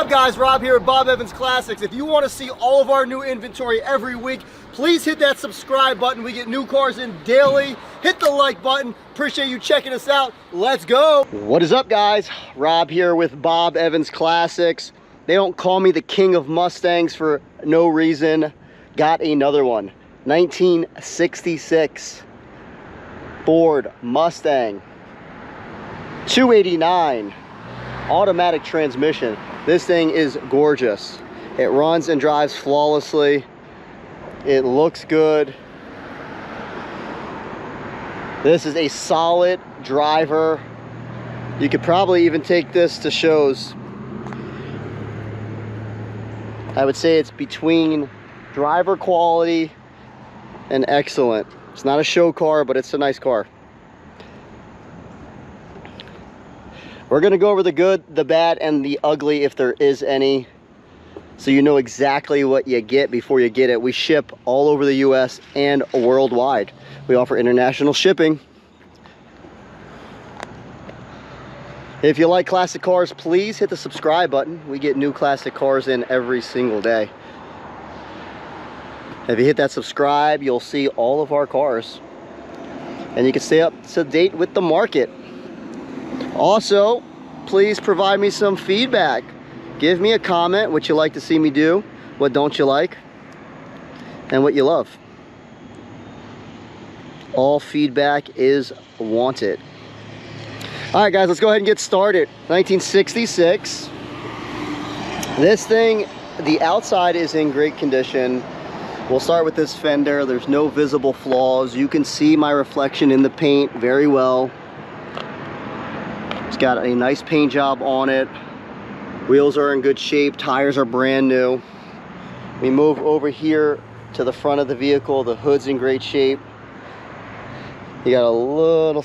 up, guys? Rob here at Bob Evans Classics. If you want to see all of our new inventory every week, please hit that subscribe button. We get new cars in daily. Hit the like button. Appreciate you checking us out. Let's go. What is up, guys? Rob here with Bob Evans Classics. They don't call me the king of Mustangs for no reason. Got another one. 1966 Ford Mustang 289 automatic transmission. This thing is gorgeous. It runs and drives flawlessly. It looks good. This is a solid driver. You could probably even take this to shows. I would say it's between driver quality and excellent. It's not a show car, but it's a nice car. We're gonna go over the good, the bad, and the ugly if there is any, so you know exactly what you get before you get it. We ship all over the US and worldwide. We offer international shipping. If you like classic cars, please hit the subscribe button. We get new classic cars in every single day. If you hit that subscribe, you'll see all of our cars, and you can stay up to date with the market. Also, please provide me some feedback. Give me a comment, what you like to see me do, what don't you like, and what you love. All feedback is wanted. All right, guys, let's go ahead and get started. 1966. This thing, the outside is in great condition. We'll start with this fender. There's no visible flaws. You can see my reflection in the paint very well. It's got a nice paint job on it. Wheels are in good shape. Tires are brand new. We move over here to the front of the vehicle. The hood's in great shape. You got a little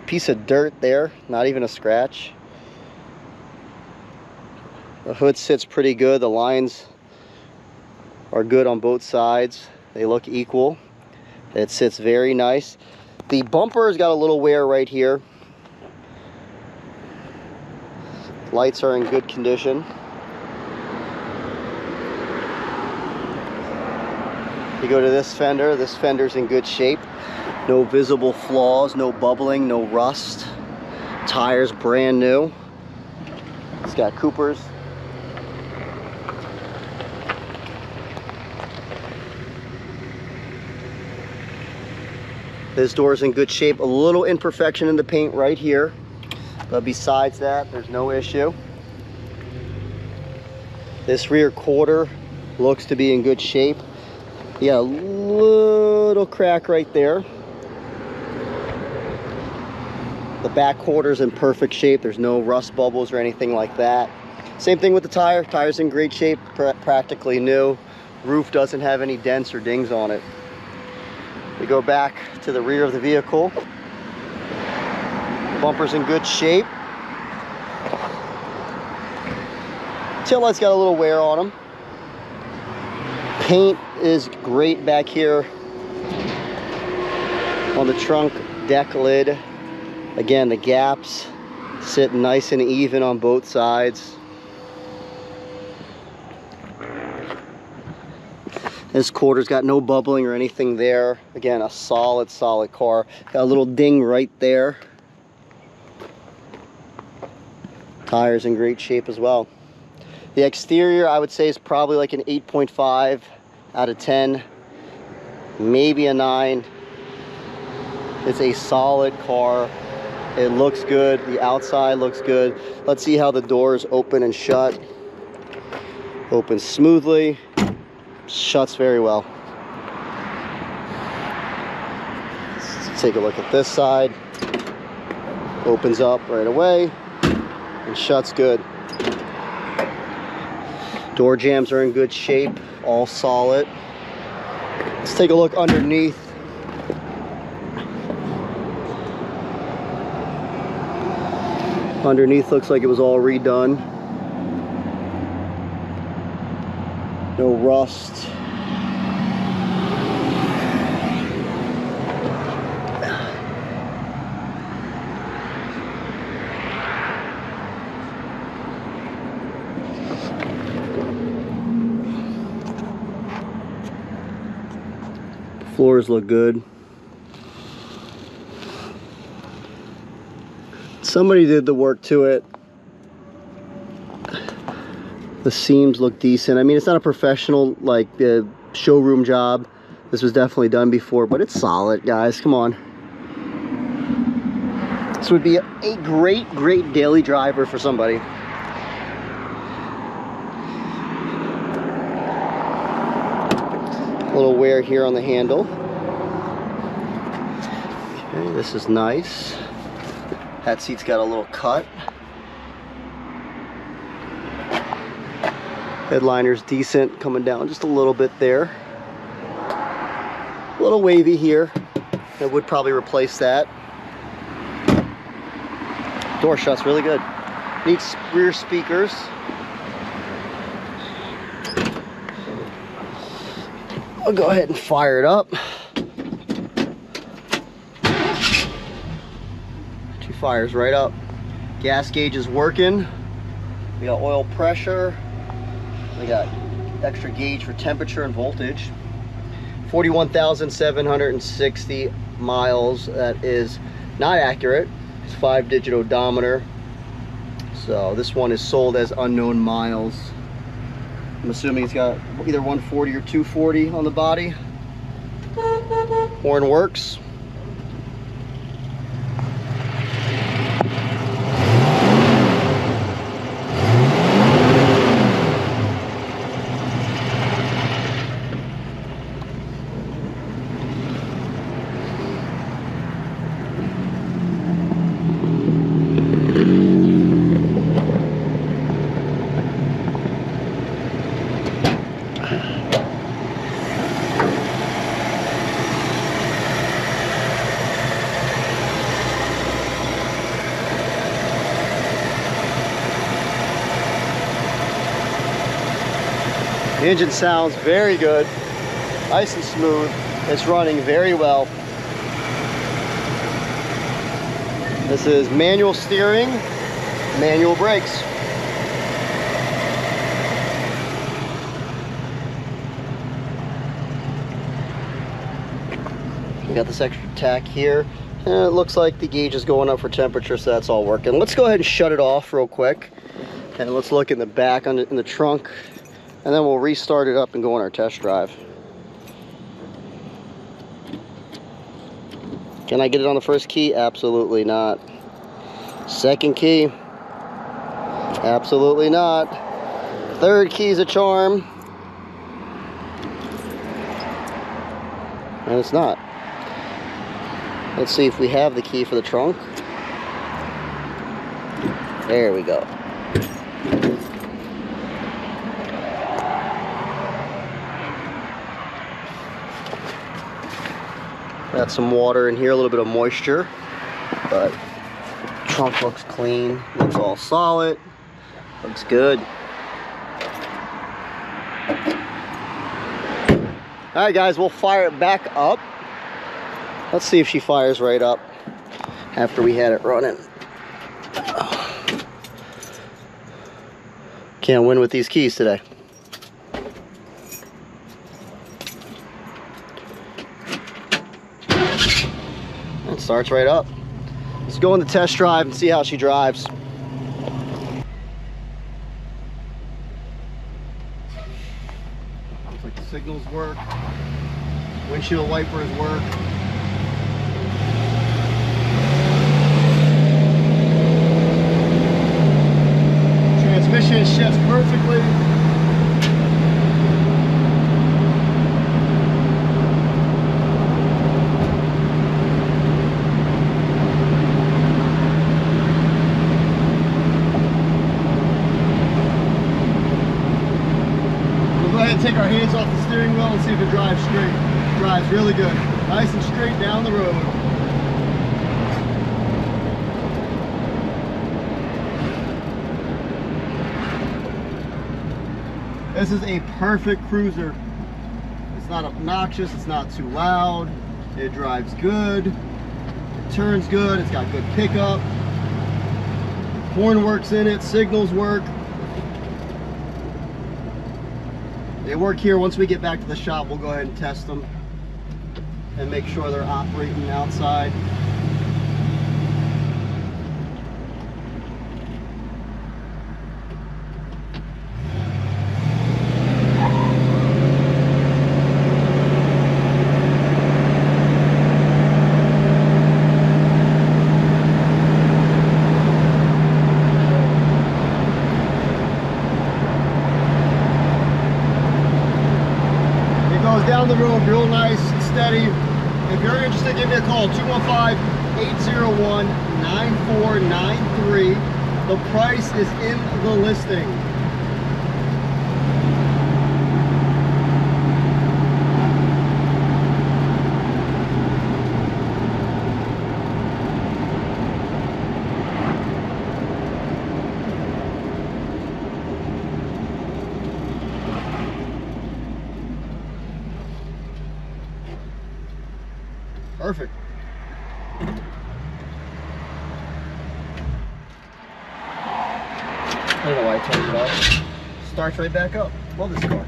piece of dirt there, not even a scratch. The hood sits pretty good. The lines are good on both sides. They look equal. It sits very nice. The bumper's got a little wear right here. Lights are in good condition. You go to this fender's in good shape. No visible flaws, no bubbling, no rust. Tires brand new. It's got Coopers. This door's in good shape. A little imperfection in the paint right here, but besides that, there's no issue. This rear quarter looks to be in good shape. Yeah, a little crack right there. The back quarter's in perfect shape. There's no rust bubbles or anything like that. Same thing with the tire. Tire's in great shape, practically new. Roof doesn't have any dents or dings on it. We go back to the rear of the vehicle. Bumper's in good shape. Tail lights got a little wear on them. Paint is great back here on the trunk deck lid. Again, the gaps sit nice and even on both sides. This quarter's got no bubbling or anything there. Again, a solid car. Got a little ding right there. Tires in great shape as well. The exterior, I would say, is probably like an 8.5 out of 10, maybe a 9. It's a solid car. It looks good. The outside looks good. Let's see how the doors open and shut. Opens smoothly, shuts very well. Let's take a look at this side. Opens up right away and shuts good. Door jambs are in good shape, all solid. Let's take a look underneath. Underneath looks like it was all redone. No rust. Floors look good. Somebody did the work to it. The seams look decent. I mean, it's not a professional like showroom job. This was definitely done before, but it's solid, guys. Come on. This would be a great daily driver for somebody. A little wear here on the handle. Okay, this is nice. That seat's got a little cut. Headliner's decent, coming down just a little bit there. A little wavy here. I would probably replace that. Door shuts really good. Needs rear speakers. I'll go ahead and fire it up. She fires right up. Gas gauge is working. We got oil pressure. We got extra gauge for temperature and voltage. 41,760 miles. That is not accurate. It's 5-digit odometer. So this one is sold as unknown miles. I'm assuming it's got either 140 or 240 on the body. Horn works. The engine sounds very good, nice and smooth. It's running very well. This is manual steering, manual brakes. We got this extra tack here, and it looks like the gauge is going up for temperature, so that's all working. Let's go ahead and shut it off real quick, and let's look in the back in the trunk. And then we'll restart it up and go on our test drive. Can I get it on the first key? Absolutely not. Second key? Absolutely not. Third key's a charm. And it's not. Let's see if we have the key for the trunk. There we go. Got some water in here, a little bit of moisture, but trunk looks clean, looks all solid, looks good. All right, guys, we'll fire it back up. Let's see if she fires right up after we had it running. Can't win with these keys today. It starts right up. Let's go on the test drive and see how she drives. Looks like the signals work. Windshield wipers work. Transmission shifts perfectly. Take our hands off the steering wheel and see if it drives straight. It drives really good. Nice and straight down the road. This is a perfect cruiser. It's not obnoxious, it's not too loud. It drives good. It turns good, it's got good pickup. Horn works in it, signals work. They work here. Once we get back to the shop, we'll go ahead and test them. and make sure they're operating outside. Down the road real nice and steady. If you're interested, give me a call, 215-801-9493. The price is in the listing. Perfect. I don't know why I turned it off. Starts right back up. Love this car.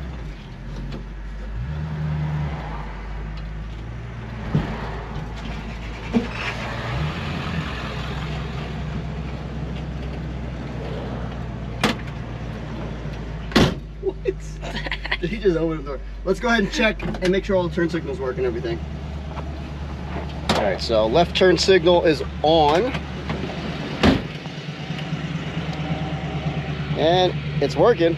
What? Did he just open the door? Let's go ahead and check and make sure all the turn signals work and everything. All right, so left turn signal is on. And it's working.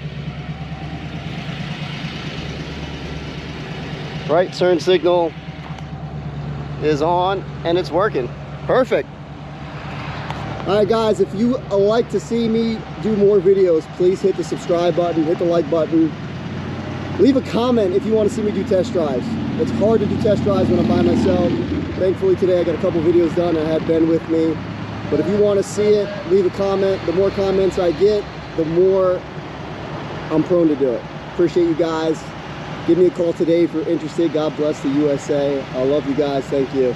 Right turn signal is on and it's working. Perfect. All right, guys, if you like to see me do more videos, please hit the subscribe button, hit the like button. Leave a comment if you want to see me do test drives. It's hard to do test drives when I'm by myself. Thankfully today I got a couple videos done and I had Ben with me. But if you want to see it, leave a comment. The more comments I get, the more I'm prone to do it. Appreciate you guys. Give me a call today if you're interested. God bless the USA. I love you guys. Thank you.